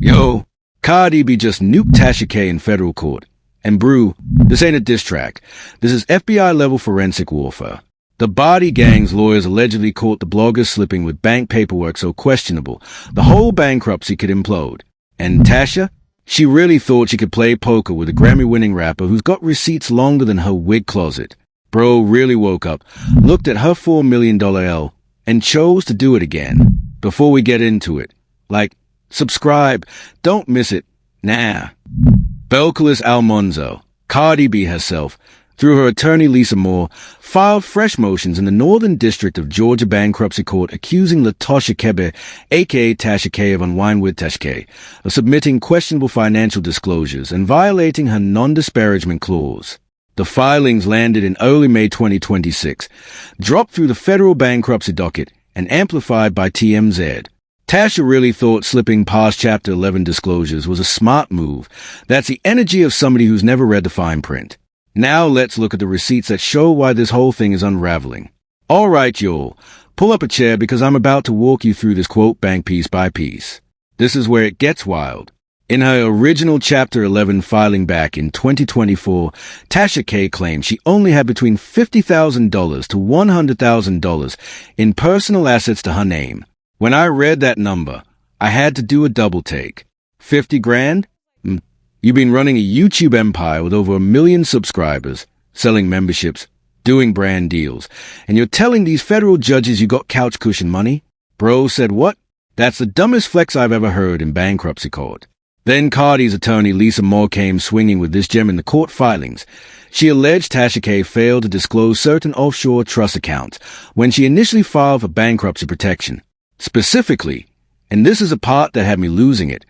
Yo, Cardi B just nuked Tasha K in federal court. And brew, this ain't a diss track. This is FBI-level forensic warfare. The Body Gang's lawyers allegedly caught the bloggers slipping with bank paperwork so questionable, the whole bankruptcy could implode. And Tasha? She really thought she could play poker with a Grammy-winning rapper who's got receipts longer than her wig closet. Bro really woke up, looked at her $4 million L, and chose to do it again. Before we get into it, subscribe, don't miss it, nah. Belcalis Almonzo, Cardi B herself, through her attorney Lisa Moore, filed fresh motions in the Northern District of Georgia Bankruptcy Court accusing Tasha K, aka Tasha K of Unwind with Tasha K, of submitting questionable financial disclosures and violating her non-disparagement clause. The filings landed in early May 2026, dropped through the federal bankruptcy docket, and amplified by TMZ. Tasha really thought slipping past Chapter 11 disclosures was a smart move. That's the energy of somebody who's never read the fine print. Now let's look at the receipts that show why this whole thing is unraveling. Alright y'all, pull up a chair because I'm about to walk you through this quote bank piece by piece. This is where it gets wild. In her original Chapter 11 filing back in 2024, Tasha K claimed she only had between $50,000 to $100,000 in personal assets to her name. When I read that number, I had to do a double take. 50 grand? You've been running a YouTube empire with over 1 million subscribers, selling memberships, doing brand deals, and you're telling these federal judges you got couch cushion money? Bro said what? That's the dumbest flex I've ever heard in bankruptcy court. Then Cardi's attorney Lisa Moore came swinging with this gem in the court filings. She alleged Tasha K failed to disclose certain offshore trust accounts when she initially filed for bankruptcy protection. Specifically, and this is a part that had me losing it,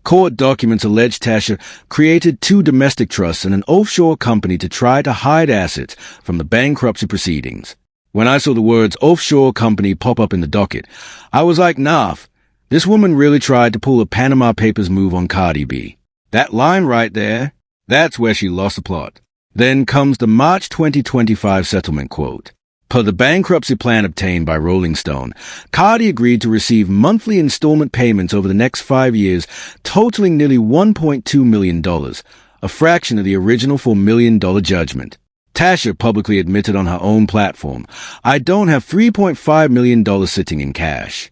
court documents allege Tasha created 2 domestic trusts and an offshore company to try to hide assets from the bankruptcy proceedings. When I saw the words offshore company pop up in the docket, I was like, nah, this woman really tried to pull a Panama Papers move on Cardi B. That line right there, that's where she lost the plot. Then comes the March 2025 settlement quote. Per the bankruptcy plan obtained by Rolling Stone, Cardi agreed to receive monthly installment payments over the next 5 years, totaling nearly $1.2 million, a fraction of the original $4 million judgment. Tasha publicly admitted on her own platform, I don't have $3.5 million sitting in cash.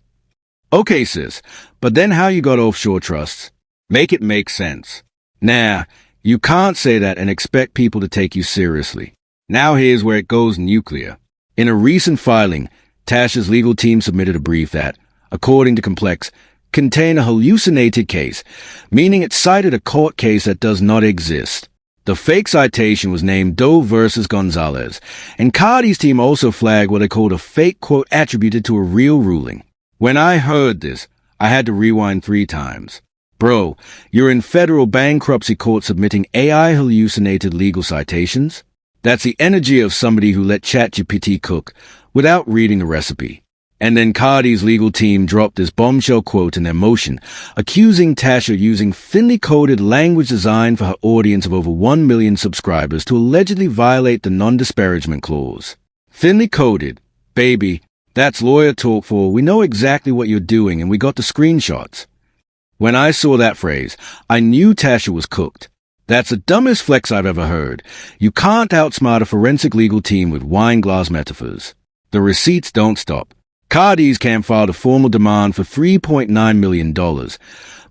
Okay, sis, but then how you got offshore trusts? Make it make sense. Nah, you can't say that and expect people to take you seriously. Now here's where it goes nuclear. In a recent filing, Tasha's legal team submitted a brief that, according to Complex, contained a hallucinated case, meaning it cited a court case that does not exist. The fake citation was named Doe versus Gonzalez, and Cardi's team also flagged what they called a fake quote attributed to a real ruling. When I heard this, I had to rewind 3 times. Bro, you're in federal bankruptcy court submitting AI hallucinated legal citations? That's the energy of somebody who let ChatGPT cook without reading the recipe. And then Cardi's legal team dropped this bombshell quote in their motion, accusing Tasha using thinly coded language designed for her audience of over 1 million subscribers to allegedly violate the non-disparagement clause. Thinly coded? Baby, that's lawyer talk for we know exactly what you're doing and we got the screenshots. When I saw that phrase, I knew Tasha was cooked. That's the dumbest flex I've ever heard. You can't outsmart a forensic legal team with wine glass metaphors. The receipts don't stop. Cardi's camp filed a formal demand for $3.9 million,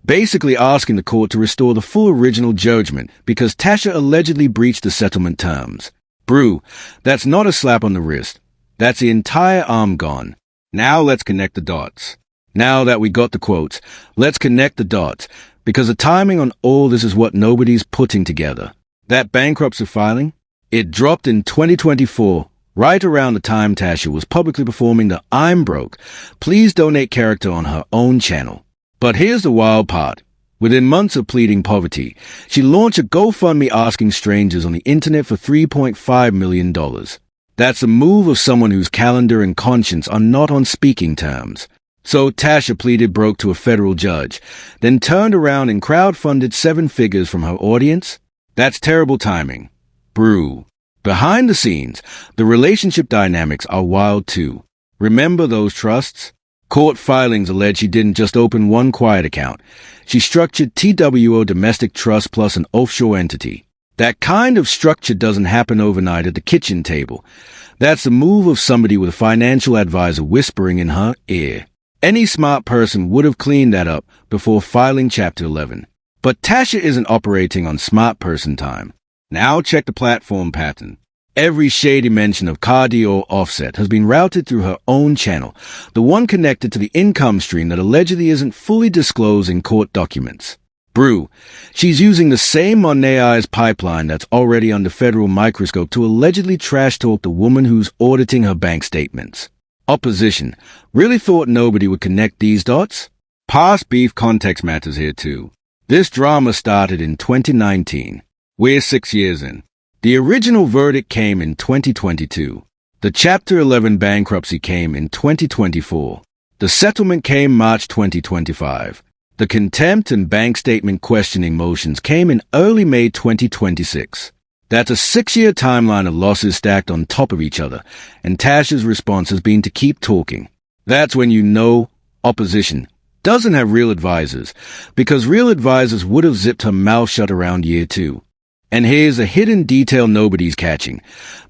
basically asking the court to restore the full original judgment because Tasha allegedly breached the settlement terms. Brew, that's not a slap on the wrist. That's the entire arm gone. Now let's connect the dots. Now that we got the quotes, let's connect the dots. Because the timing on all this is what nobody's putting together. That bankruptcy filing? It dropped in 2024, right around the time Tasha was publicly performing the I'm broke, please donate character on her own channel. But here's the wild part. Within months of pleading poverty, she launched a GoFundMe asking strangers on the internet for $3.5 million. That's a move of someone whose calendar and conscience are not on speaking terms. So Tasha pleaded broke to a federal judge, then turned around and crowdfunded 7 figures from her audience? That's terrible timing. Brew. Behind the scenes, the relationship dynamics are wild too. Remember those trusts? Court filings allege she didn't just open one quiet account. She structured TWO domestic trust plus an offshore entity. That kind of structure doesn't happen overnight at the kitchen table. That's the move of somebody with a financial advisor whispering in her ear. Any smart person would have cleaned that up before filing Chapter 11. But Tasha isn't operating on smart person time. Now check the platform pattern. Every shady mention of Cardi or Offset has been routed through her own channel, the one connected to the income stream that allegedly isn't fully disclosed in court documents. Brew, she's using the same Monetized pipeline that's already under federal microscope to allegedly trash-talk the woman who's auditing her bank statements. Opposition, really thought nobody would connect these dots? Past beef context matters here too. This drama started in 2019. We're 6 years in. The original verdict came in 2022. The Chapter 11 bankruptcy came in 2024. The settlement came March 2025. The contempt and bank statement questioning motions came in early May 2026. That's a 6-year timeline of losses stacked on top of each other, and Tasha's response has been to keep talking. That's when you know opposition doesn't have real advisors, because real advisors would have zipped her mouth shut around year 2. And here's a hidden detail nobody's catching.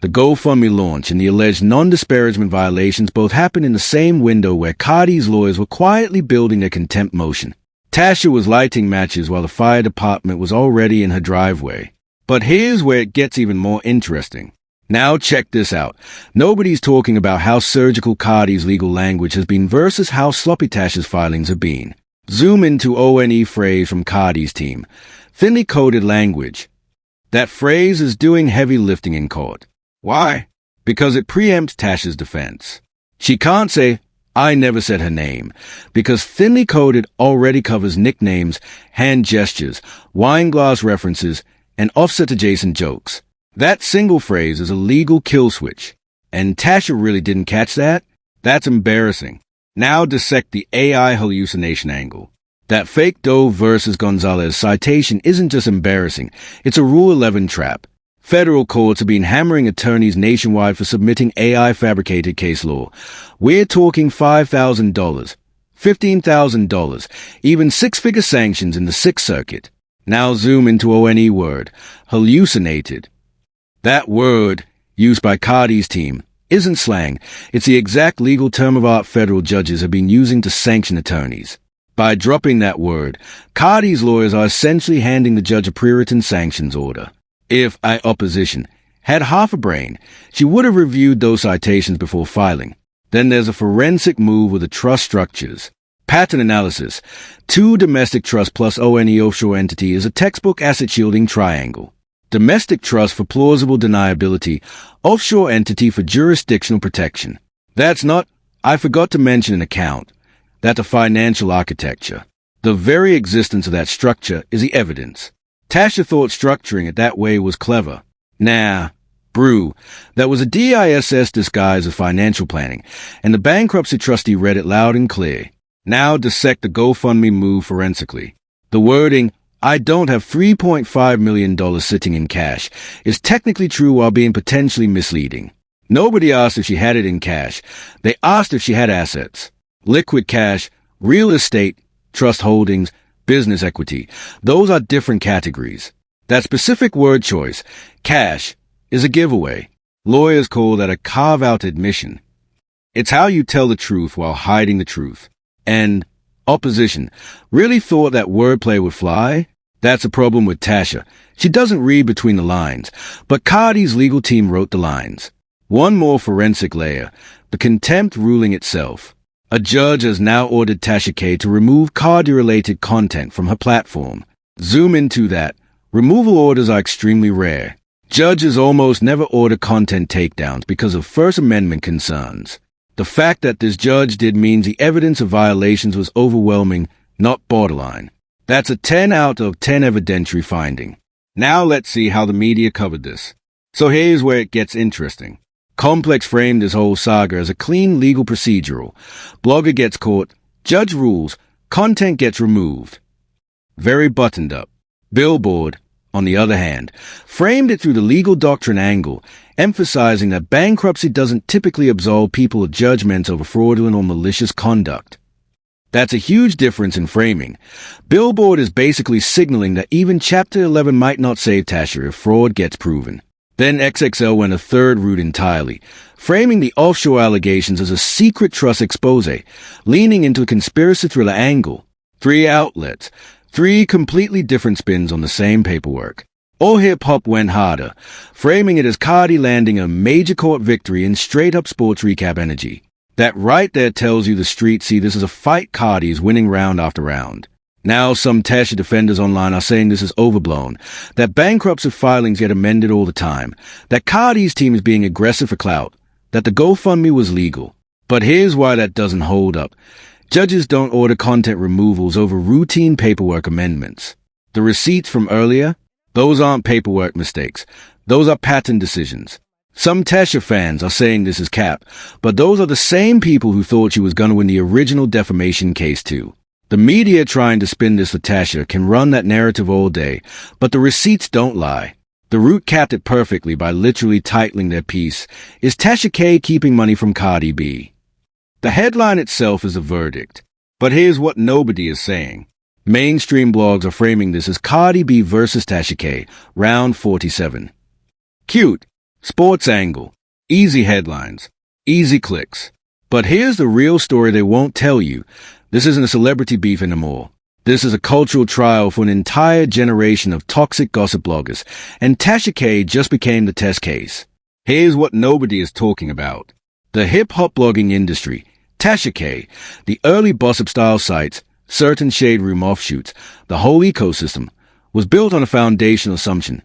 The GoFundMe launch and the alleged non-disparagement violations both happened in the same window where Cardi's lawyers were quietly building their contempt motion. Tasha was lighting matches while the fire department was already in her driveway. But here's where it gets even more interesting. Now check this out. Nobody's talking about how surgical Cardi's legal language has been versus how sloppy Tasha's filings have been. Zoom into ONE phrase from Cardi's team. Thinly coded language. That phrase is doing heavy lifting in court. Why? Because it preempts Tasha's defense. She can't say, I never said her name, because thinly coded already covers nicknames, hand gestures, wine glass references, and offset-adjacent jokes. That single phrase is a legal kill switch. And Tasha really didn't catch that? That's embarrassing. Now dissect the AI hallucination angle. That fake Doe versus Gonzalez citation isn't just embarrassing, it's a Rule 11 trap. Federal courts have been hammering attorneys nationwide for submitting AI-fabricated case law. We're talking $5,000, $15,000, even six-figure sanctions in the Sixth Circuit. Now zoom into ONE word, hallucinated. That word, used by Cardi's team, isn't slang. It's the exact legal term of art federal judges have been using to sanction attorneys. By dropping that word, Cardi's lawyers are essentially handing the judge a pre-written sanctions order. If opposition had half a brain, she would have reviewed those citations before filing. Then there's a forensic move with the trust structures. Pattern analysis. 2 domestic trust plus ONE offshore entity is a textbook asset shielding triangle. Domestic trust for plausible deniability, offshore entity for jurisdictional protection. That's not, I forgot to mention an account. That's a financial architecture. The very existence of that structure is the evidence. Tasha thought structuring it that way was clever. Nah, brew. That was a DISS disguise as financial planning, and the bankruptcy trustee read it loud and clear. Now dissect the GoFundMe move forensically. The wording, I don't have $3.5 million sitting in cash, is technically true while being potentially misleading. Nobody asked if she had it in cash. They asked if she had assets. Liquid cash, real estate, trust holdings, business equity. Those are different categories. That specific word choice, cash, is a giveaway. Lawyers call that a carve-out admission. It's how you tell the truth while hiding the truth. And opposition really thought that wordplay would fly? That's a problem with Tasha. She doesn't read between the lines, but Cardi's legal team wrote the lines. One more forensic layer, the contempt ruling itself. A judge has now ordered Tasha K to remove Cardi-related content from her platform. Zoom into that. Removal orders are extremely rare. Judges almost never order content takedowns because of First Amendment concerns. The fact that this judge did means the evidence of violations was overwhelming, not borderline. That's a 10 out of 10 evidentiary finding. Now let's see how the media covered this. So here's where it gets interesting. Complex framed this whole saga as a clean legal procedural. Blogger gets caught, judge rules, content gets removed. Very buttoned up. Billboard, on the other hand, framed it through the legal doctrine angle, emphasizing that bankruptcy doesn't typically absolve people of judgments over fraudulent or malicious conduct. That's a huge difference in framing. Billboard is basically signaling that even Chapter 11 might not save Tasha if fraud gets proven. Then XXL went a third route entirely, framing the offshore allegations as a secret trust expose, leaning into a conspiracy thriller angle. 3 outlets, 3 completely different spins on the same paperwork. All hip-hop went harder, framing it as Cardi landing a major court victory in straight-up sports recap energy. That right there tells you the streets see this as a fight Cardi is winning round after round. Now some Tasha defenders online are saying this is overblown, that bankruptcy filings get amended all the time, that Cardi's team is being aggressive for clout, that the GoFundMe was legal. But here's why that doesn't hold up. Judges don't order content removals over routine paperwork amendments. The receipts from earlier? Those aren't paperwork mistakes. Those are pattern decisions. Some Tasha fans are saying this is cap, but those are the same people who thought she was going to win the original defamation case too. The media trying to spin this for Tasha can run that narrative all day, but the receipts don't lie. The Root capped it perfectly by literally titling their piece, "Is Tasha K keeping money from Cardi B?" The headline itself is a verdict. But here's what nobody is saying. Mainstream blogs are framing this as Cardi B versus Tasha K, round 47. Cute. Sports angle. Easy headlines. Easy clicks. But here's the real story they won't tell you. This isn't a celebrity beef anymore. This is a cultural trial for an entire generation of toxic gossip bloggers, and Tasha K just became the test case. Here's what nobody is talking about. The hip-hop blogging industry, Tasha K, the early gossip-style sites, certain shade room offshoots, the whole ecosystem, was built on a foundational assumption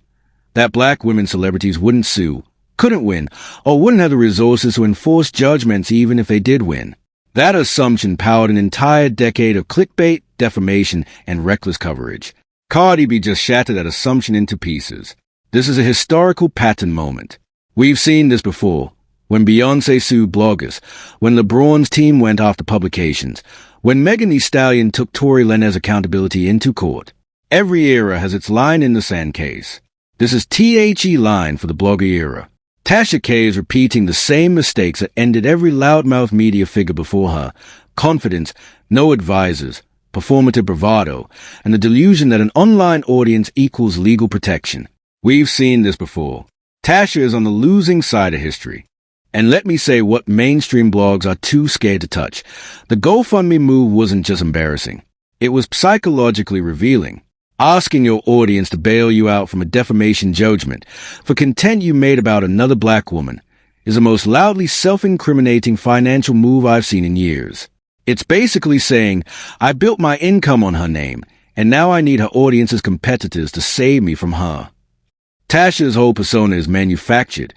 that black women celebrities wouldn't sue, couldn't win, or wouldn't have the resources to enforce judgments even if they did win. That assumption powered an entire decade of clickbait, defamation, and reckless coverage. Cardi B just shattered that assumption into pieces. This is a historical pattern moment. We've seen this before. When Beyoncé sued bloggers, when LeBron's team went after publications, when Megan Thee Stallion took Tory Lanez's accountability into court. Every era has its line in the sand case. This is THE line for the blogger era. Tasha K is repeating the same mistakes that ended every loudmouth media figure before her. Confidence, no advisors, performative bravado, and the delusion that an online audience equals legal protection. We've seen this before. Tasha is on the losing side of history. And let me say what mainstream blogs are too scared to touch. The GoFundMe move wasn't just embarrassing. It was psychologically revealing. Asking your audience to bail you out from a defamation judgment for content you made about another black woman is the most loudly self-incriminating financial move I've seen in years. It's basically saying, I built my income on her name, and now I need her audience's competitors to save me from her. Tasha's whole persona is manufactured,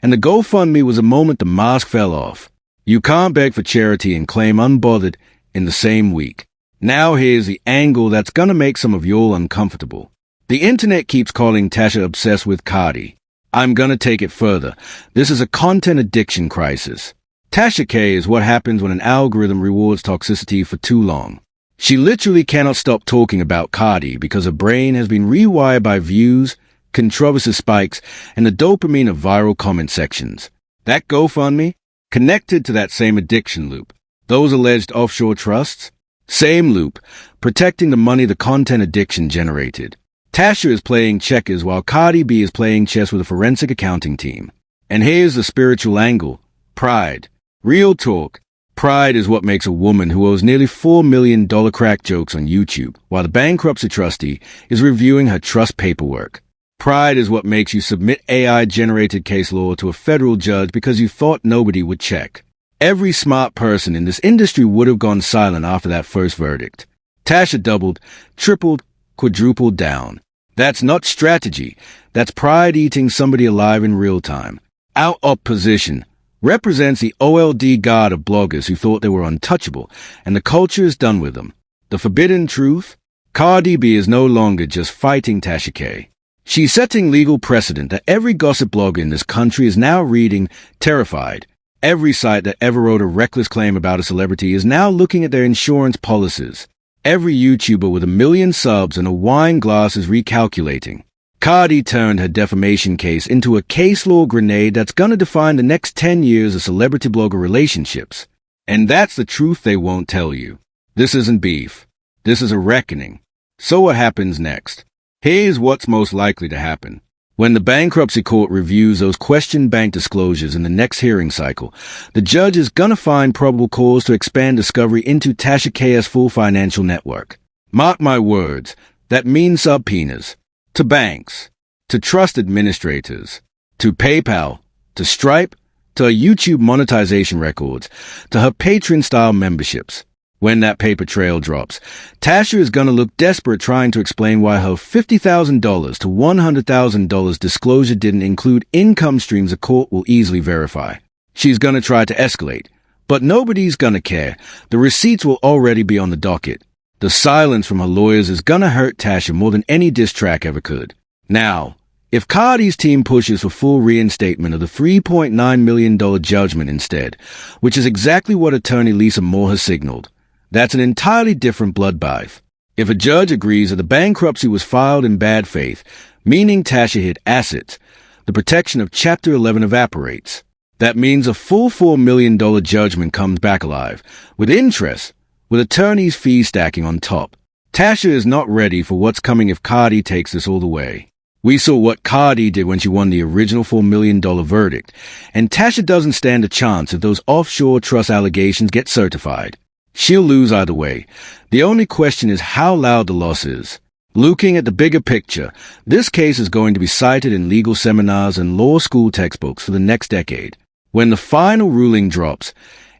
and the GoFundMe was a moment the mask fell off. You can't beg for charity and claim unbothered in the same week. Now here's the angle that's gonna make some of y'all uncomfortable. The internet keeps calling Tasha obsessed with Cardi. I'm gonna take it further. This is a content addiction crisis. Tasha K is what happens when an algorithm rewards toxicity for too long. She literally cannot stop talking about Cardi because her brain has been rewired by views, controversy spikes, and the dopamine of viral comment sections. That GoFundMe? Connected to that same addiction loop. Those alleged offshore trusts? Same loop, protecting the money the content addiction generated. Tasha is playing checkers while Cardi B is playing chess with a forensic accounting team. And here's the spiritual angle. Pride. Real talk. Pride is what makes a woman who owes nearly $4 million crack jokes on YouTube, while the bankruptcy trustee is reviewing her trust paperwork. Pride is what makes you submit AI-generated case law to a federal judge because you thought nobody would check. Every smart person in this industry would have gone silent after that first verdict. Tasha doubled, tripled, quadrupled down. That's not strategy. That's pride eating somebody alive in real time. Our opposition represents the old guard of bloggers who thought they were untouchable, and the culture is done with them. The forbidden truth? Cardi B is no longer just fighting Tasha K. She's setting legal precedent that every gossip blogger in this country is now reading, terrified. Every site that ever wrote a reckless claim about a celebrity is now looking at their insurance policies. Every YouTuber with 1 million subs and a wine glass is recalculating. Cardi turned her defamation case into a case law grenade that's gonna define the next 10 years of celebrity blogger relationships. And that's the truth they won't tell you. This isn't beef. This is a reckoning. So what happens next? Here's what's most likely to happen. When the bankruptcy court reviews those questioned bank disclosures in the next hearing cycle, the judge is gonna find probable cause to expand discovery into Tasha K's full financial network. Mark my words, that means subpoenas. To banks, to trust administrators, to PayPal, to Stripe, to her YouTube monetization records, to her Patreon-style memberships. When that paper trail drops, Tasha is gonna look desperate trying to explain why her $50,000 to $100,000 disclosure didn't include income streams a court will easily verify. She's gonna try to escalate, but nobody's gonna care. The receipts will already be on the docket. The silence from her lawyers is gonna hurt Tasha more than any diss track ever could. Now, if Cardi's team pushes for full reinstatement of the $3.9 million judgment instead, which is exactly what attorney Lisa Moore has signaled, that's an entirely different bloodbath. If a judge agrees that the bankruptcy was filed in bad faith, meaning Tasha hid assets, the protection of Chapter 11 evaporates. That means a full $4 million judgment comes back alive, with interest, with attorneys' fees stacking on top. Tasha is not ready for what's coming if Cardi takes this all the way. We saw what Cardi did when she won the original $4 million verdict, and Tasha doesn't stand a chance if those offshore trust allegations get certified. She'll lose either way. The only question is how loud the loss is. Looking at the bigger picture, this case is going to be cited in legal seminars and law school textbooks for the next decade. When the final ruling drops,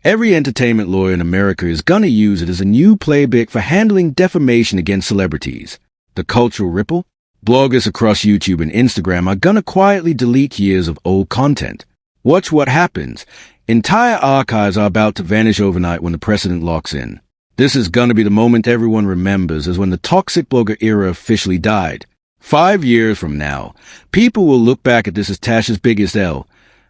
every entertainment lawyer in America is gonna use it as a new playbook for handling defamation against celebrities. The cultural ripple? Bloggers across YouTube and Instagram are gonna quietly delete years of old content. Watch what happens. Entire archives are about to vanish overnight when the precedent locks in. This is gonna be the moment everyone remembers as when the toxic blogger era officially died. 5 years from now, people will look back at this as Tasha's biggest L.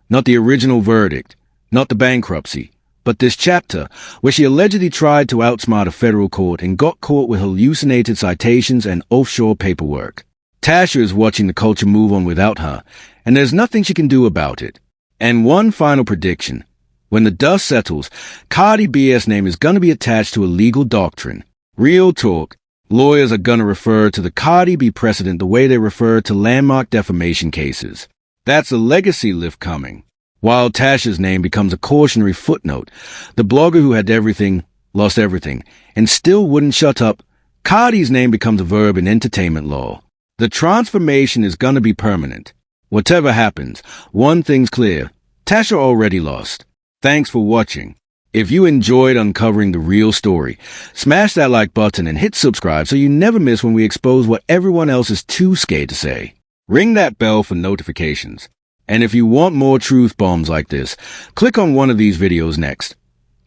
Not the original verdict, not the bankruptcy, but this chapter, where she allegedly tried to outsmart a federal court and got caught with hallucinated citations and offshore paperwork. Tasha is watching the culture move on without her, and there's nothing she can do about it. And one final prediction. When the dust settles, Cardi B's name is gonna be attached to a legal doctrine. Real talk. Lawyers are gonna refer to the Cardi B precedent the way they refer to landmark defamation cases. That's a legacy lift coming. While Tasha's name becomes a cautionary footnote, the blogger who had everything, lost everything, and still wouldn't shut up, Cardi's name becomes a verb in entertainment law. The transformation is gonna be permanent. Whatever happens, one thing's clear. Tasha already lost. Thanks for watching. If you enjoyed uncovering the real story, smash that like button and hit subscribe so you never miss when we expose what everyone else is too scared to say. Ring that bell for notifications. And if you want more truth bombs like this, click on one of these videos next.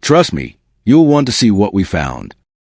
Trust me, you'll want to see what we found.